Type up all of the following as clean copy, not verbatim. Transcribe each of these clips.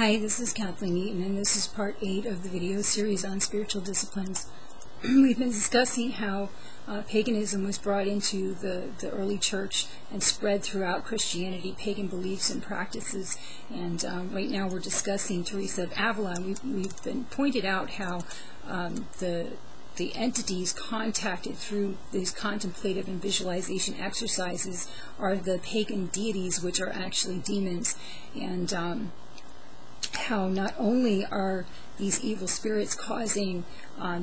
Hi, this is Kathleen Eaton, and this is part 8 of the video series on spiritual disciplines. We've been discussing how paganism was brought into the early church and spread throughout Christianity, pagan beliefs and practices. And right now we're discussing Theresa of Avila. We've been pointed out how the entities contacted through these contemplative and visualization exercises are the pagan deities, which are actually demons. And how not only are these evil spirits causing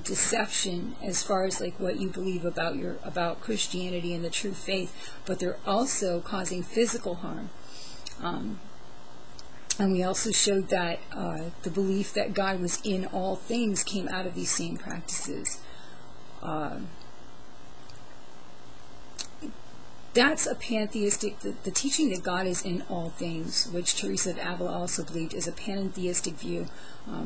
deception as far as like what you believe about Christianity and the true faith, but they're also causing physical harm. And we also showed that the belief that God was in all things came out of these same practices. That's a pantheistic, the teaching that God is in all things, which Theresa of Avila also believed, is a pantheistic view,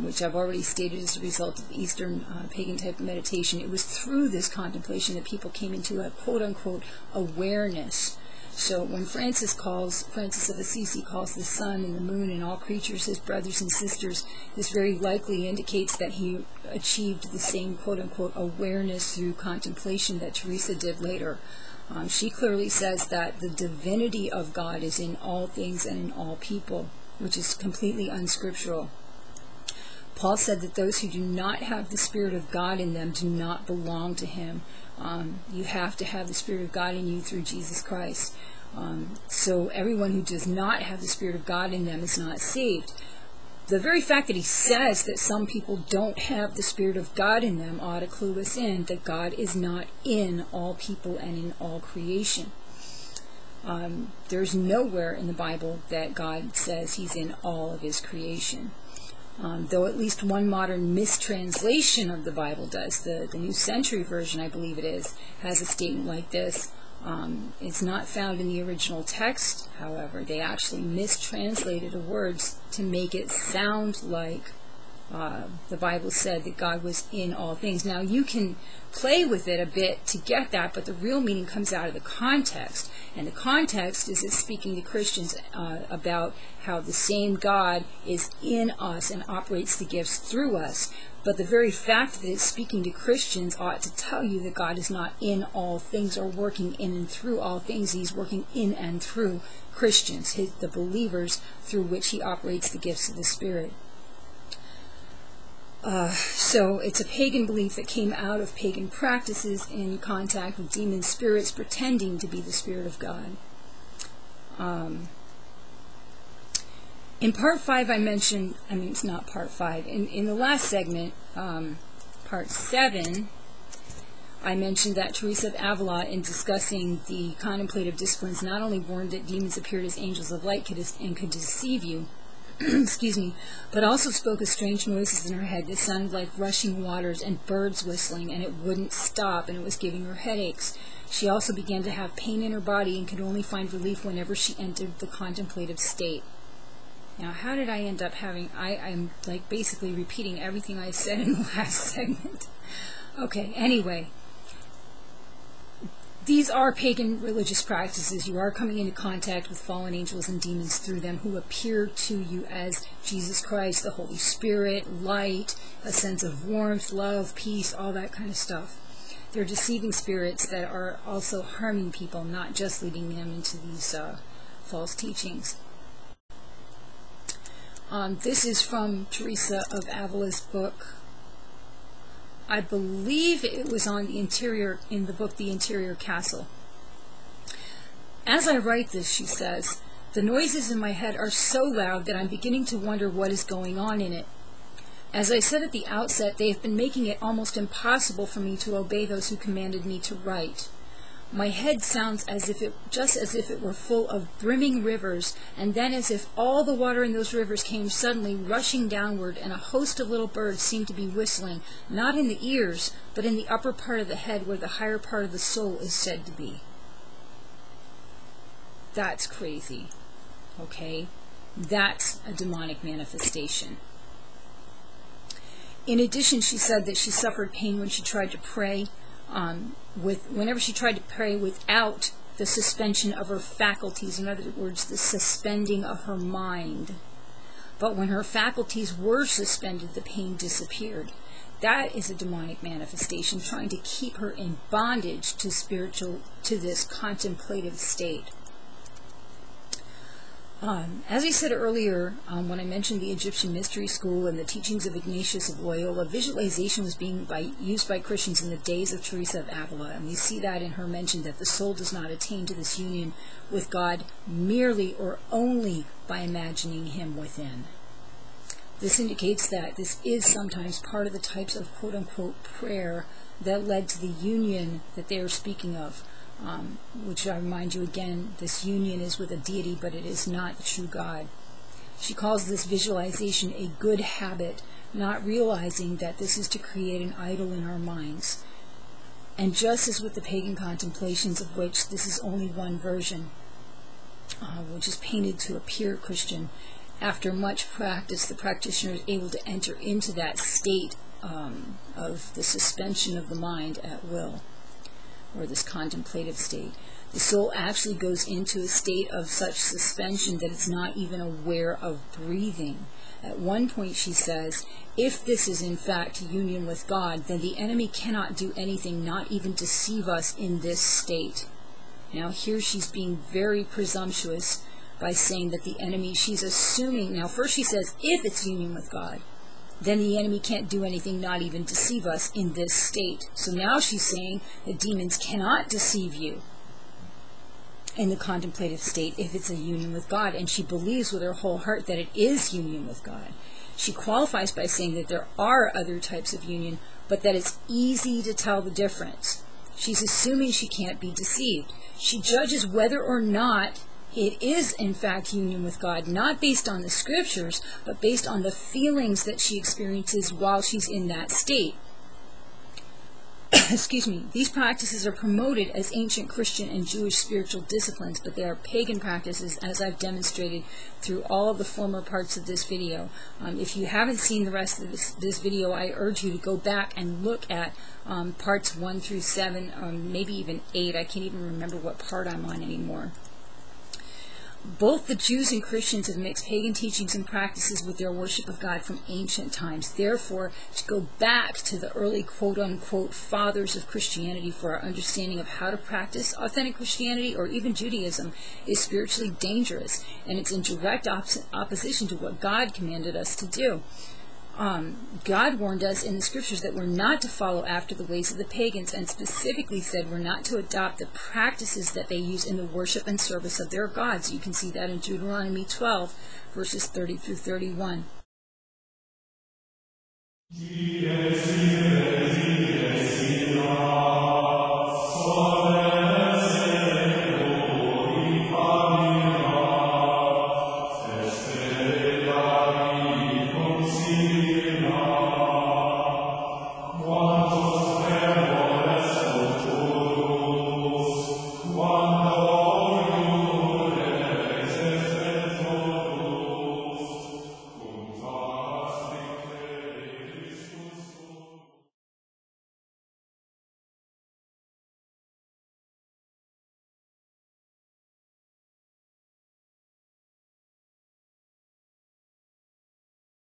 which I've already stated as a result of Eastern pagan type of meditation. It was through this contemplation that people came into a quote-unquote awareness. So when Francis of Assisi calls the sun and the moon and all creatures his brothers and sisters, this very likely indicates that he achieved the same quote-unquote awareness through contemplation that Theresa did later. She clearly says that the divinity of God is in all things and in all people, which is completely unscriptural. Paul said that those who do not have the Spirit of God in them do not belong to Him. You have to have the Spirit of God in you through Jesus Christ. So everyone who does not have the Spirit of God in them is not saved. The very fact that he says that some people don't have the Spirit of God in them ought to clue us in that God is not in all people and in all creation. There's nowhere in the Bible that God says He's in all of His creation. Though at least one modern mistranslation of the Bible does. The New Century Version, I believe it is, has a statement like this. It's not found in the original text, however. They actually mistranslated the words to make it sound like the Bible said that God was in all things. Now, you can play with it a bit to get that, but the real meaning comes out of the context. And the context is it's speaking to Christians about how the same God is in us and operates the gifts through us. But the very fact that it's speaking to Christians ought to tell you that God is not in all things or working in and through all things. He's working in and through Christians, the believers through which He operates the gifts of the Spirit. So it's a pagan belief that came out of pagan practices in contact with demon spirits pretending to be the Spirit of God. In part 5 it's not part 5, in the last segment, part 7, I mentioned that Theresa of Avila, in discussing the contemplative disciplines, not only warned that demons appeared as angels of light and could deceive you, excuse me, but also spoke of strange noises in her head that sounded like rushing waters and birds whistling, and it wouldn't stop, and it was giving her headaches. She also began to have pain in her body and could only find relief whenever she entered the contemplative state. Now, how did I end up having... I'm like basically repeating everything I said in the last segment. Okay, anyway. these are pagan religious practices. You are coming into contact with fallen angels and demons through them who appear to you as Jesus Christ, the Holy Spirit, light, a sense of warmth, love, peace, all that kind of stuff. They're deceiving spirits that are also harming people, not just leading them into these false teachings. This is from Theresa of Avila's book. I believe it was on the interior, in the book The Interior Castle. As I write this, she says, the noises in my head are so loud that I'm beginning to wonder what is going on in it. As I said at the outset, they have been making it almost impossible for me to obey those who commanded me to write. My head sounds just as if it were full of brimming rivers, and then as if all the water in those rivers came suddenly rushing downward, and a host of little birds seemed to be whistling, not in the ears, but in the upper part of the head where the higher part of the soul is said to be. That's crazy, okay? That's a demonic manifestation. In addition, she said that she suffered pain when she tried to pray, whenever she tried to pray without the suspension of her faculties, in other words, the suspending of her mind. But when her faculties were suspended, the pain disappeared. That is a demonic manifestation, trying to keep her in bondage to this contemplative state. As I said earlier, when I mentioned the Egyptian Mystery School and the teachings of Ignatius of Loyola, visualization was being used by Christians in the days of Theresa of Avila, and we see that in her mention that the soul does not attain to this union with God merely or only by imagining Him within. This indicates that this is sometimes part of the types of quote-unquote prayer that led to the union that they are speaking of. Which I remind you again, this union is with a deity, but it is not the true God. She calls this visualization a good habit, not realizing that this is to create an idol in our minds. And just as with the pagan contemplations, of which this is only one version, which is painted to appear Christian, after much practice, the practitioner is able to enter into that state of the suspension of the mind at will, or this contemplative state. The soul actually goes into a state of such suspension that it's not even aware of breathing. At one point she says, if this is in fact union with God, then the enemy cannot do anything, not even deceive us in this state. Now here she's being very presumptuous by saying that the enemy, she's assuming, now first she says, if it's union with God, then the enemy can't do anything, not even deceive us in this state. So now she's saying that demons cannot deceive you in the contemplative state if it's a union with God, and she believes with her whole heart that it is union with God. She qualifies by saying that there are other types of union, but that it's easy to tell the difference. She's assuming she can't be deceived. She judges whether or not it is in fact union with God, not based on the scriptures, but based on the feelings that she experiences while she's in that state. Excuse me. These practices are promoted as ancient Christian and Jewish spiritual disciplines, but they are pagan practices, as I've demonstrated through all of the former parts of this video. If you haven't seen the rest of this video, I urge you to go back and look at parts 1 through 7, maybe even 8. I can't even remember what part I'm on anymore. Both the Jews and Christians have mixed pagan teachings and practices with their worship of God from ancient times. Therefore, to go back to the early quote-unquote fathers of Christianity for our understanding of how to practice authentic Christianity or even Judaism is spiritually dangerous, and it's in direct opposition to what God commanded us to do. God warned us in the scriptures that we're not to follow after the ways of the pagans, and specifically said we're not to adopt the practices that they use in the worship and service of their gods. You can see that in Deuteronomy 12, verses 30 through 31.